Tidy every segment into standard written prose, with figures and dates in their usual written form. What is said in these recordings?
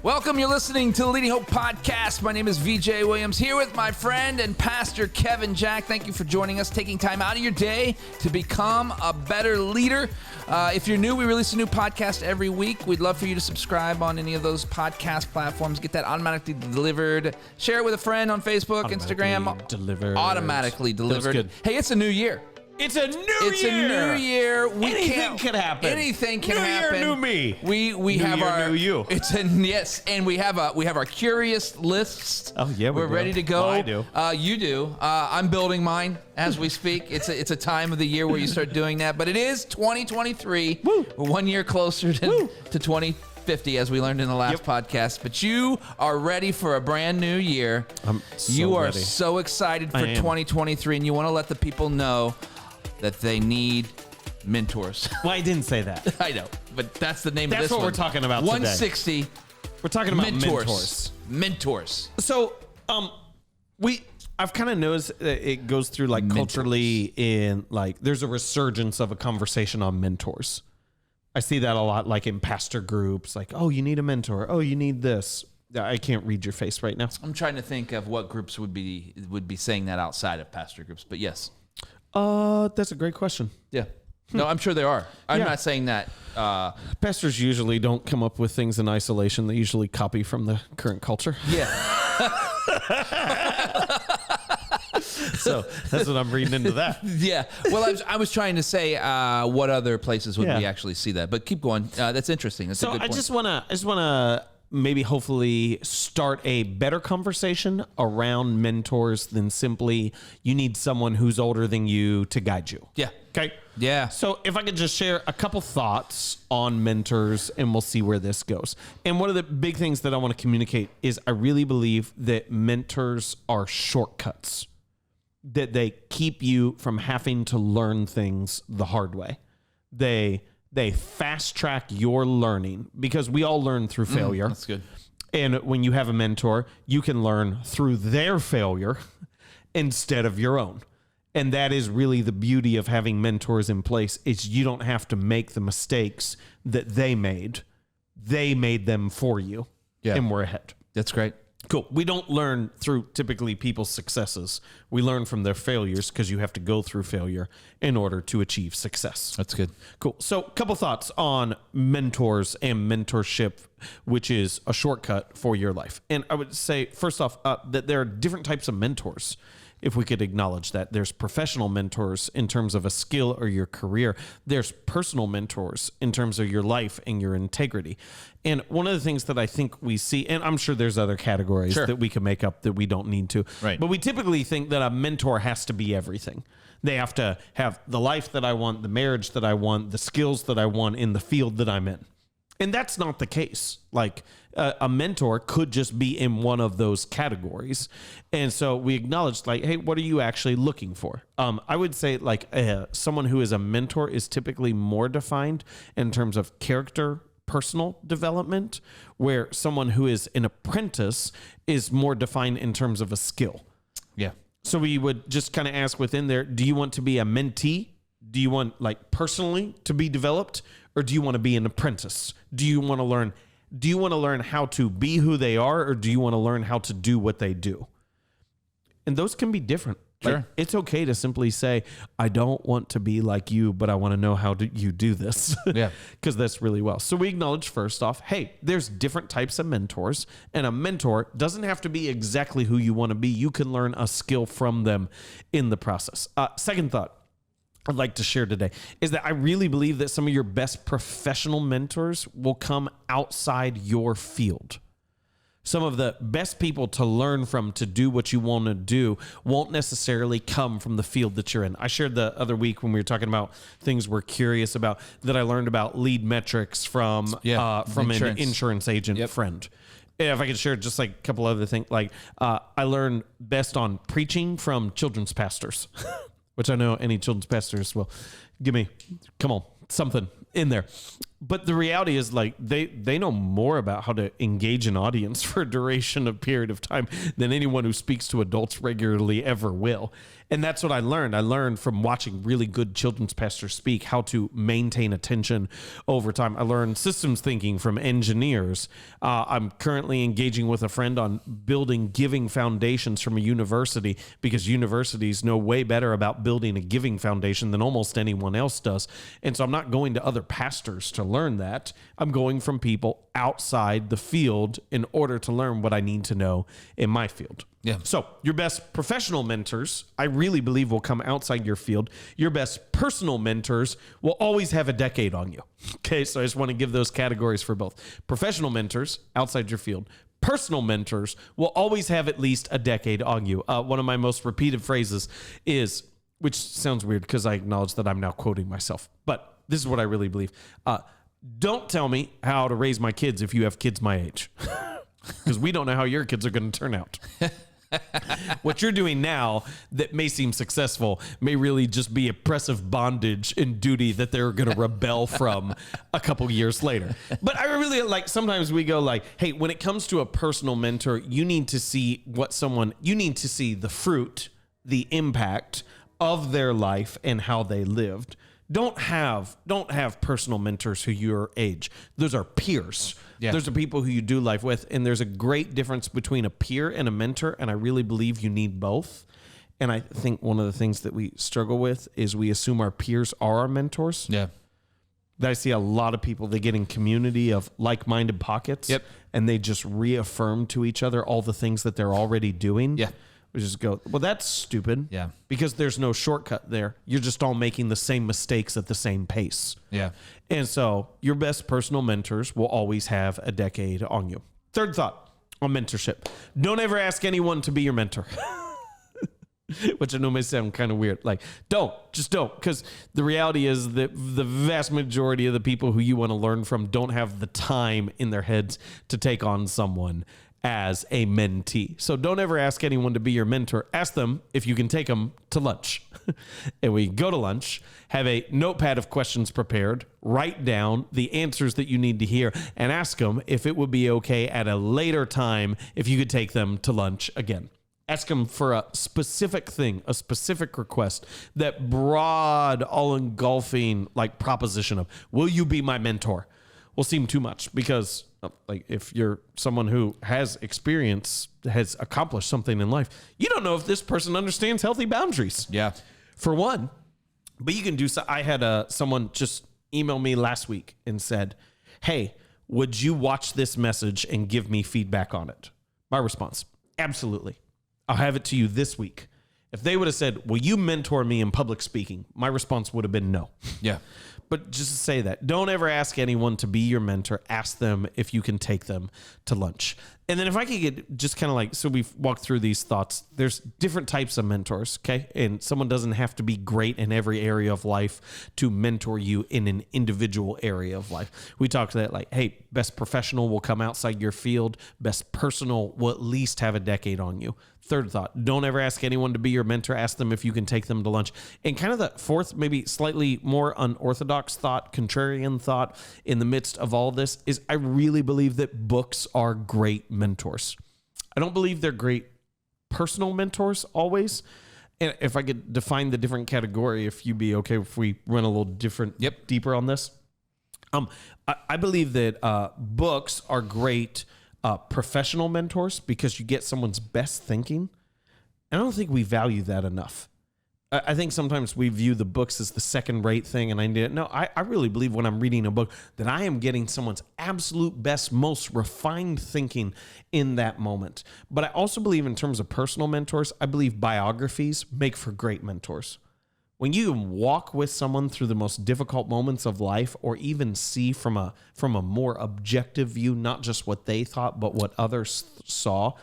Welcome. You're listening to the Leading Hope Podcast. My name is VJ Williams, here with my friend and pastor Kevin Jack. Thank you for joining us, taking time out of your day to become a better leader. If you're new, we release a new podcast every week. We'd love for you to subscribe on any of those podcast platforms. Get that automatically delivered. Share it with a friend on Facebook, Instagram. Automatically delivered. Good. Hey, it's a new year. It's a new year. Anything can happen. Anything can happen. New year, new me. We have our new you. Yes, and we have our curious lists. Oh yeah, we're ready to go. Well, I do. You do. I'm building mine as we speak. It's a time of the year where you start doing that. But it is 2023. Woo. We're 1 year closer to 2050, as we learned in the last podcast. But you are ready for a brand new year. You are so excited for 2023, and you want to let the people know that they need mentors. Well, I didn't say that. I know, but that's the name of this one. That's what we're talking about today. 160. We're talking about mentors. So, I've kind of noticed that it goes through like culturally in like, there's a resurgence of a conversation on mentors. I see that a lot, like in pastor groups, like, oh, you need a mentor. Oh, you need this. I can't read your face right now. I'm trying to think of what groups would be saying that outside of pastor groups, but yes. That's a great question. Yeah. No, I'm sure there are. I'm not saying that. Pastors usually don't come up with things in isolation. They usually copy from the current culture. Yeah. So that's what I'm reading into that. Yeah. Well, I was trying to say what other places would we actually see that, but keep going. That's interesting. That's a good point. I just want to maybe hopefully start a better conversation around mentors than simply you need someone who's older than you to guide you. Yeah. Okay. Yeah. So if I could just share a couple thoughts on mentors and we'll see where this goes. And one of the big things that I want to communicate is I really believe that mentors are shortcuts, that they keep you from having to learn things the hard way. They fast track your learning because we all learn through failure. That's good. And when you have a mentor, you can learn through their failure instead of your own. And that is really the beauty of having mentors in place is you don't have to make the mistakes that they made. They made them for you. Yeah. And we're ahead. That's great. Cool. We don't learn through typically people's successes. We learn from their failures because you have to go through failure in order to achieve success. That's good. Cool. So a couple thoughts on mentors and mentorship, which is a shortcut for your life. And I would say, first off, that there are different types of mentors. If we could acknowledge that there's professional mentors in terms of a skill or your career, there's personal mentors in terms of your life and your integrity. And one of the things that I think we see, and I'm sure there's other categories that we can make up that we don't need to, but we typically think that a mentor has to be everything. They have to have the life that I want, the marriage that I want, the skills that I want in the field that I'm in. And that's not the case. Like a mentor could just be in one of those categories. And so we acknowledge like, hey, what are you actually looking for? I would say like someone who is a mentor is typically more defined in terms of character, personal development, where someone who is an apprentice is more defined in terms of a skill. Yeah. So we would just kind of ask within there, do you want to be a mentee? Do you want like personally to be developed? Or do you want to be an apprentice? Do you want to learn how to be who they are, or do you want to learn how to do what they do? And those can be different. Sure. Like, it's okay to simply say, I don't want to be like you, but I want to know how you do this. Yeah. Because that's really well. So we acknowledge first off, hey, there's different types of mentors, and a mentor doesn't have to be exactly who you want to be. You can learn a skill from them in the process. Second thought I'd like to share today is that I really believe that some of your best professional mentors will come outside your field. Some of the best people to learn from to do what you want to do won't necessarily come from the field that you're in. I shared the other week when we were talking about things we're curious about that I learned about lead metrics from an insurance agent friend. If I could share just like a couple other things, like I learned best on preaching from children's pastors. Which I know any children's pastors will give me, come on, something in there. But the reality is, like, they know more about how to engage an audience for a duration of period of time than anyone who speaks to adults regularly ever will. And that's what I learned. I learned from watching really good children's pastors speak how to maintain attention over time. I learned systems thinking from engineers. I'm currently engaging with a friend on building giving foundations from a university, because universities know way better about building a giving foundation than almost anyone else does. And so I'm not going to other pastors to learn that. I'm going from people outside the field in order to learn what I need to know in my field. Yeah. So your best professional mentors, I really believe, will come outside your field. Your best personal mentors will always have a decade on you. Okay, so I just want to give those categories for both. Professional mentors, outside your field. Personal mentors will always have at least a decade on you. One of my most repeated phrases is, which sounds weird because I acknowledge that I'm now quoting myself, but this is what I really believe. Don't tell me how to raise my kids if you have kids my age, because we don't know how your kids are going to turn out. What you're doing now that may seem successful may really just be oppressive bondage and duty that they're going to rebel from a couple years later. But I really like, sometimes we go like, hey, when it comes to a personal mentor, you need to see you need to see the fruit, the impact of their life and how they lived. Don't have personal mentors who your age. Those are peers. Yeah. Those are people who you do life with. And there's a great difference between a peer and a mentor. And I really believe you need both. And I think one of the things that we struggle with is we assume our peers are our mentors. Yeah. That I see a lot of people, they get in community of like-minded pockets. Yep. And they just reaffirm to each other all the things that they're already doing. Yeah. We just go, well, that's stupid. Yeah. Because there's no shortcut there. You're just all making the same mistakes at the same pace. Yeah. And so your best personal mentors will always have a decade on you. Third thought on mentorship. Don't ever ask anyone to be your mentor. Which I know may sound kind of weird. Like, just don't. Because the reality is that the vast majority of the people who you want to learn from don't have the time in their heads to take on someone as a mentee. So don't ever ask anyone to be your mentor. Ask them if you can take them to lunch. And we go to lunch, have a notepad of questions prepared, write down the answers that you need to hear, and ask them if it would be okay at a later time if you could take them to lunch again. Ask them for a specific thing, a specific request, that broad, all-engulfing like proposition of, will you be my mentor? Will seem too much, because like if you're someone who has experience, has accomplished something in life, you don't know if this person understands healthy boundaries. Yeah. For one, but you can do so. I had someone just email me last week and said, hey, would you watch this message and give me feedback on it? My response, absolutely. I'll have it to you this week. If they would have said, will you mentor me in public speaking? My response would have been no. Yeah. But just to say that, don't ever ask anyone to be your mentor. Ask them if you can take them to lunch. And then if I could get just kind of like, so we've walked through these thoughts, there's different types of mentors, okay? And someone doesn't have to be great in every area of life to mentor you in an individual area of life. We talked that like, hey, best professional will come outside your field. Best personal will at least have a decade on you. Third thought, don't ever ask anyone to be your mentor. Ask them if you can take them to lunch. And kind of the fourth, maybe slightly more unorthodox thought, contrarian thought in the midst of all this is I really believe that books are great mentors. I don't believe they're great personal mentors always. And if I could define the different category, if you'd be okay if we run a little different, deeper on this. I believe that books are great professional mentors because you get someone's best thinking. I don't think we value that enough. I think sometimes we view the books as the second-rate thing, and I really believe when I'm reading a book that I am getting someone's absolute best, most refined thinking in that moment. But I also believe in terms of personal mentors, I believe biographies make for great mentors. When you walk with someone through the most difficult moments of life, or even see from a more objective view, not just what they thought, but what others saw.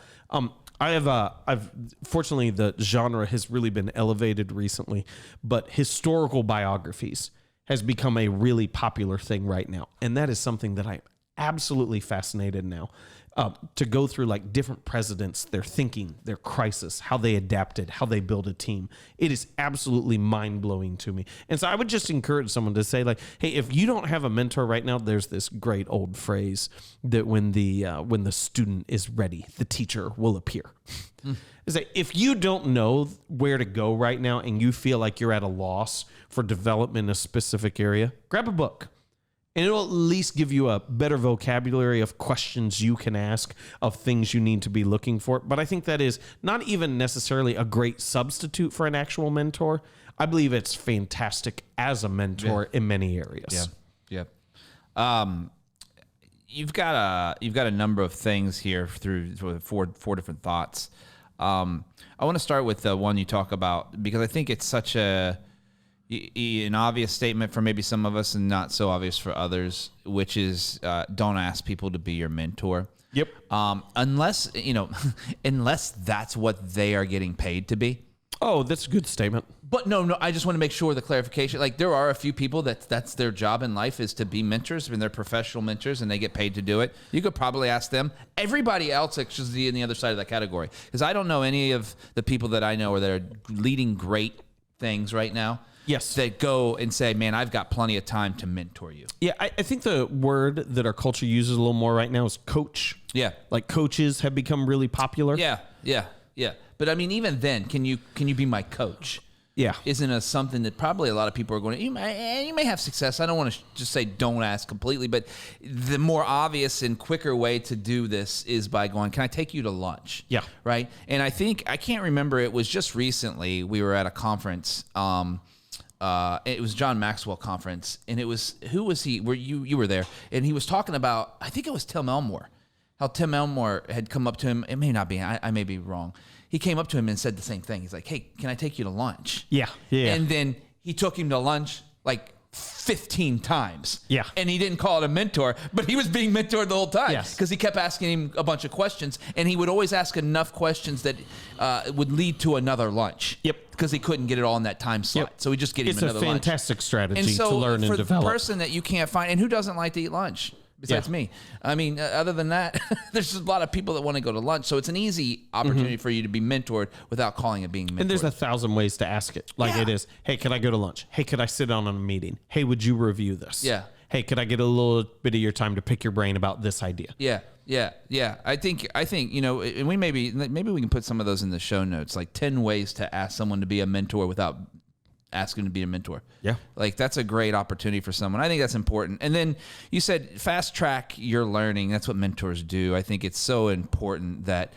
I've fortunately the genre has really been elevated recently, but historical biographies has become a really popular thing right now. And that is something that I'm absolutely fascinated now to go through like different presidents, their thinking, their crisis, how they adapted, how they build a team. It is absolutely mind blowing to me. And so I would just encourage someone to say like, hey, if you don't have a mentor right now, there's this great old phrase that when the student is ready, the teacher will appear. Is that if you don't know where to go right now and you feel like you're at a loss for development in a specific area, grab a book. And it'll at least give you a better vocabulary of questions you can ask, of things you need to be looking for. But I think that is not even necessarily a great substitute for an actual mentor. I believe it's fantastic as a mentor in many areas. Yeah. You've got a number of things here through four different thoughts. I want to start with the one you talk about because I think it's such an obvious statement for maybe some of us and not so obvious for others, which is don't ask people to be your mentor. Yep. Unless that's what they are getting paid to be. Oh, that's a good statement. But no, I just want to make sure the clarification. Like there are a few people that's their job in life is to be mentors, and they're professional mentors, and they get paid to do it. You could probably ask them. Everybody else is in the other side of that category because I don't know any of the people that I know or that are leading great things right now. Yes. That go and say, man, I've got plenty of time to mentor you. Yeah, I think the word that our culture uses a little more right now is coach. Yeah. Like coaches have become really popular. Yeah. But I mean, even then, can you be my coach? Yeah. Isn't it something that probably a lot of people are going to, you may have success. I don't want to just say don't ask completely, but the more obvious and quicker way to do this is by going, can I take you to lunch? Yeah. Right. And I can't remember, it was just recently we were at a conference. It was John Maxwell conference, and it was, who was he? Where you were there, and he was talking about, I think it was Tim Elmore, how Tim Elmore had come up to him. It may not be, I may be wrong. He came up to him and said the same thing. He's like, hey, can I take you to lunch? Yeah. And then he took him to lunch like 15 times. Yeah. And he didn't call it a mentor, but he was being mentored the whole time. Yes. Because he kept asking him a bunch of questions, and he would always ask enough questions that would lead to another lunch. Yep. Because he couldn't get it all in that time slot. Yep. So we just get him another lunch. It's a fantastic strategy And so to learn and for develop. the person that you can't find, and who doesn't like to eat lunch? Besides me. I mean, other than that, there's a lot of people that want to go to lunch. So it's an easy opportunity for you to be mentored without calling it being mentored. And there's 1,000 ways to ask it. Like it is, hey, could I go to lunch? Hey, could I sit on a meeting? Hey, would you review this? Yeah. Hey, could I get a little bit of your time to pick your brain about this idea? Yeah. I think, and we maybe we can put some of those in the show notes, like 10 ways to ask someone to be a mentor without asking to be a mentor. Yeah. Like that's a great opportunity for someone. I think that's important. And then you said fast track your learning. That's what mentors do. I think it's so important that,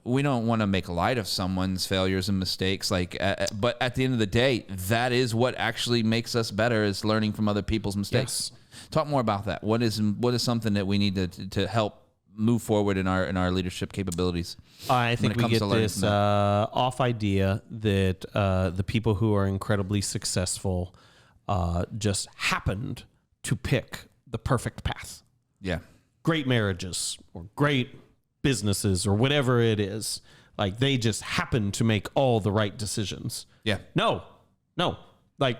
we don't want to make light of someone's failures and mistakes. But at the end of the day, that is what actually makes us better, is learning from other people's mistakes. Yes. Talk more about that. What is something that we need to help move forward in our leadership capabilities? I think we get this off idea that the people who are incredibly successful just happened to pick the perfect path. Yeah. Great marriages or great businesses or whatever it is. Like they just happen to make all the right decisions. Yeah. No. Like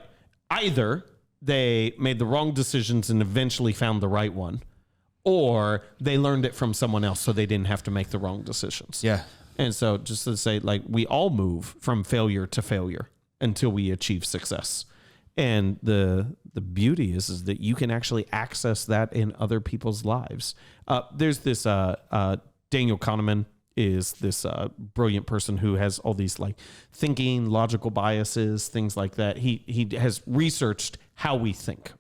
either they made the wrong decisions and eventually found the right one, or they learned it from someone else so they didn't have to make the wrong decisions. Yeah. And so just to say, like, we all move from failure to failure until we achieve success. And the beauty is that you can actually access that in other people's lives. There's this Daniel Kahneman is this brilliant person who has all these like thinking, logical biases, things like that. He has researched how we think.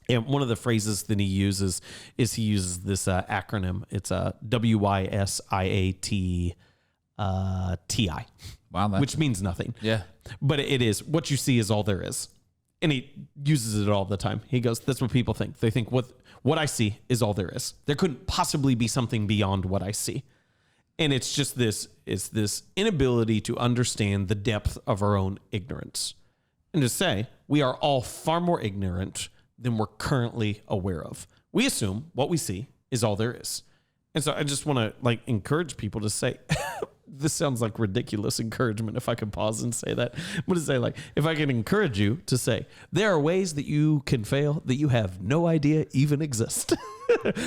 And one of the phrases that he uses is this acronym. It's WYSIATTI. Wow, which means nothing. Yeah. But it is, what you see is all there is. And he uses it all the time. He goes, that's what people think. They think what I see is all there is. There couldn't possibly be something beyond what I see. And it's just this inability to understand the depth of our own ignorance. And to say, we are all far more ignorant than we're currently aware of. We assume what we see is all there is. And so I just want to like encourage people to say, this sounds like ridiculous encouragement if I can pause and say that. I'm going to say, like, if I can encourage you to say, there are ways that you can fail that you have no idea even exist.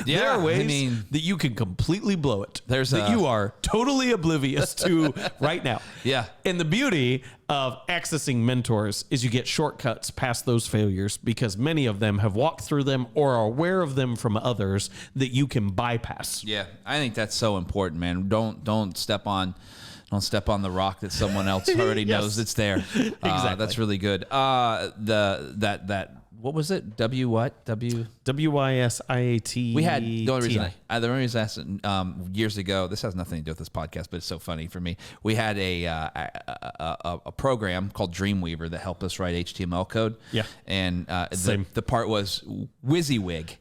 There are ways that you can completely blow it. You are totally oblivious to right now. Yeah. And the beauty of accessing mentors is you get shortcuts past those failures because many of them have walked through them or are aware of them from others that you can bypass. Yeah, I think that's so important, man. Don't step on the rock that someone else already knows it's there. Exactly. That's really good. What was it? WYSIAT. We had the only reason I asked years ago. This has nothing to do with this podcast, but it's so funny for me. We had a program called Dreamweaver that helped us write HTML code. Yeah, and the part was WYSIWYG.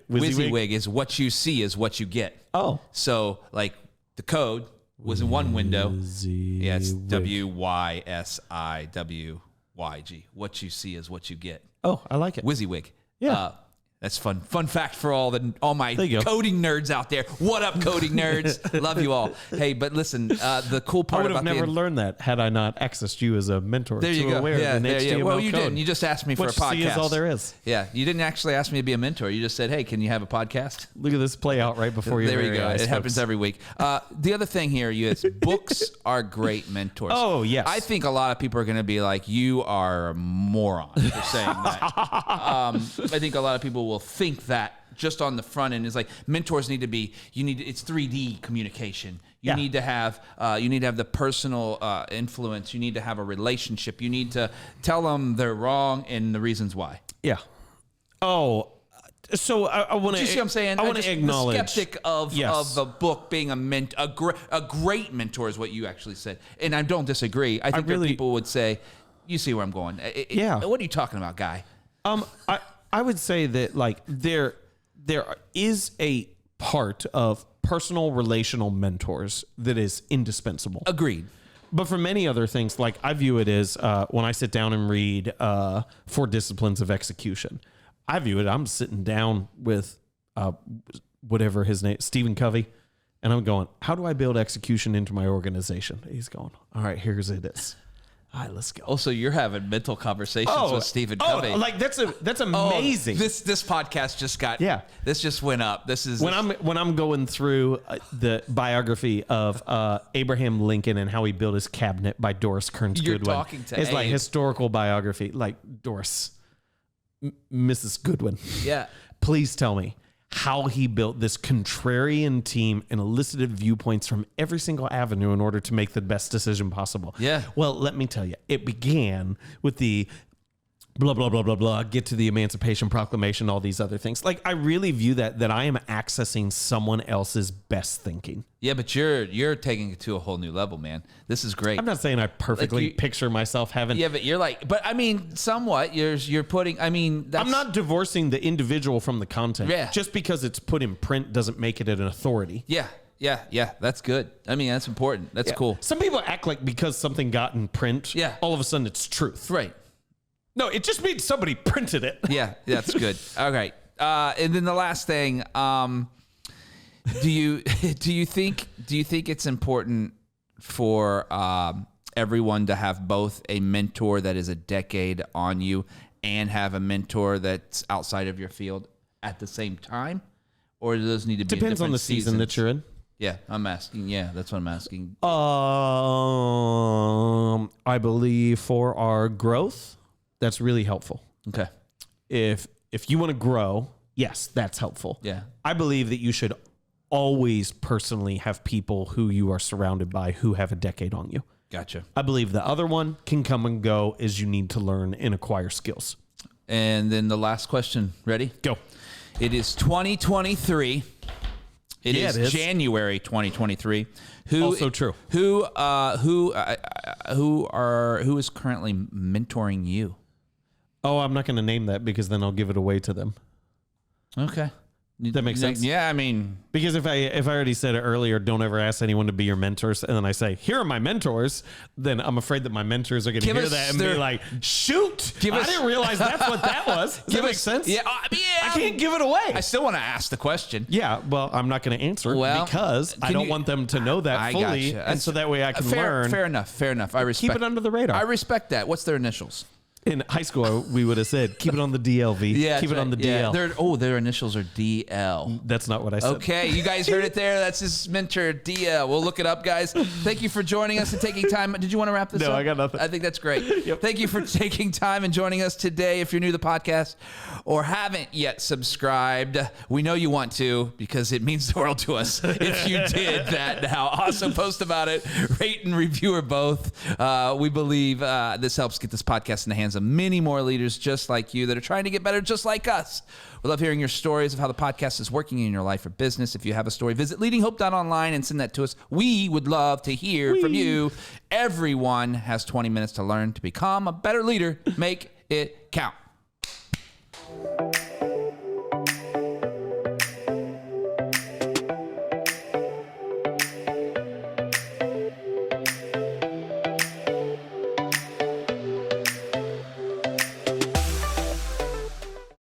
WYSIWYG is what you see is what you get. Oh, so like the code was in one window. Yeah, it's WYSIWYG. What you see is what you get. Oh, I like it. WYSIWYG. Yeah. That's fun. Fun fact for all my coding nerds out there. What up, coding nerds? Love you all. Hey, but listen, the cool part about I would have never learned that had I not accessed you as a mentor. There you go. Yeah, HTML well, you code. didn't. You just asked me for a podcast. Is all there is. Yeah, you didn't actually ask me to be a mentor. You just said, "Hey, can you have a podcast?" Look at this play out right before your There you go. eyes, It happens every week. The other thing here is books are great mentors. Oh, yes. I think a lot of people are going to be like, "You are a moron for saying that." I think a lot of people will think that. Just on the front end is like mentors need to be. It's 3D communication. You need to have the personal influence. You need to have a relationship. You need to tell them they're wrong and the reasons why. Yeah. Oh, so I want to. You see what I'm saying? I want to acknowledge the skeptic of a book being a great mentor is what you actually said, and I don't disagree. I think people would say, "You see where I'm going?" What are you talking about, guy? I would say that like there is a part of personal relational mentors that is indispensable. Agreed. But for many other things, like I view it as when I sit down and read 4 Disciplines of Execution, I view it, I'm sitting down with whatever his name, Stephen Covey, and I'm going, how do I build execution into my organization? He's going, all right, here's it is. All right, let's go. Also, you're having mental conversations with Stephen Covey. Like that's amazing. This podcast just got This just went up. This is when I'm going through the biography of Abraham Lincoln and how he built his cabinet by Doris Kearns Goodwin. You're talking to it's like historical biography, like Doris, Mrs. Goodwin. Yeah, please tell me how he built this contrarian team and elicited viewpoints from every single avenue in order to make the best decision possible. Yeah. Well, let me tell you, it began with the blah, blah, blah, blah, blah, get to the Emancipation Proclamation, all these other things. Like, I really view that I am accessing someone else's best thinking. Yeah, but you're taking it to a whole new level, man. This is great. I'm not saying I perfectly picture myself having... Yeah, but you're like... But, I mean, somewhat, you're putting... I mean, that's... I'm not divorcing the individual from the content. Yeah. Just because it's put in print doesn't make it an authority. Yeah. That's good. I mean, that's important. That's cool. Some people act like because something got in print, all of a sudden it's truth. Right. No, it just means somebody printed it. Yeah, that's good. All right. And then the last thing, do you think it's important for everyone to have both a mentor that is a decade on you and have a mentor that's outside of your field at the same time? Or do those need to be depends on the season that you're in? Yeah, I'm asking. Yeah, that's what I'm asking. I believe for our growth, that's really helpful. Okay. If you want to grow, yes, that's helpful. Yeah. I believe that you should always personally have people who you are surrounded by who have a decade on you. Gotcha. I believe the other one can come and go as you need to learn and acquire skills. And then the last question. Ready? Go. It is 2023. It is January 2023. Also true. Who is currently mentoring you? Oh, I'm not going to name that because then I'll give it away to them. Okay. That makes sense. Yeah, I mean, because if I already said it earlier, don't ever ask anyone to be your mentors, and then I say, here are my mentors, then I'm afraid that my mentors are going to hear that and be like, shoot, I didn't realize that's what that was. Does that make sense? Yeah, I can't give it away. I still want to ask the question. Yeah, well, I'm not going to answer because I don't want them to know that fully, and so that way I can learn. Fair enough. I respect. Keep it under the radar. I respect that. What's their initials? In high school, we would have said, keep it on the DLV. Yeah, keep it on the DL. Their initials are DL. That's not what I said. Okay, you guys heard it there. That's his mentor, DL. We'll look it up, guys. Thank you for joining us and taking time. Did you want to wrap this up? No, I got nothing. I think that's great. Yep. Thank you for taking time and joining us today. If you're new to the podcast or haven't yet subscribed, we know you want to because it means the world to us if you did that now. Also, post about it, rate and review or both. We believe this helps get this podcast in the hands of many more leaders just like you that are trying to get better just like us. We love hearing your stories of how the podcast is working in your life or business. If you have a story, visit leadinghope.online and send that to us. We would love to hear from you. Everyone has 20 minutes to learn to become a better leader. Make it count.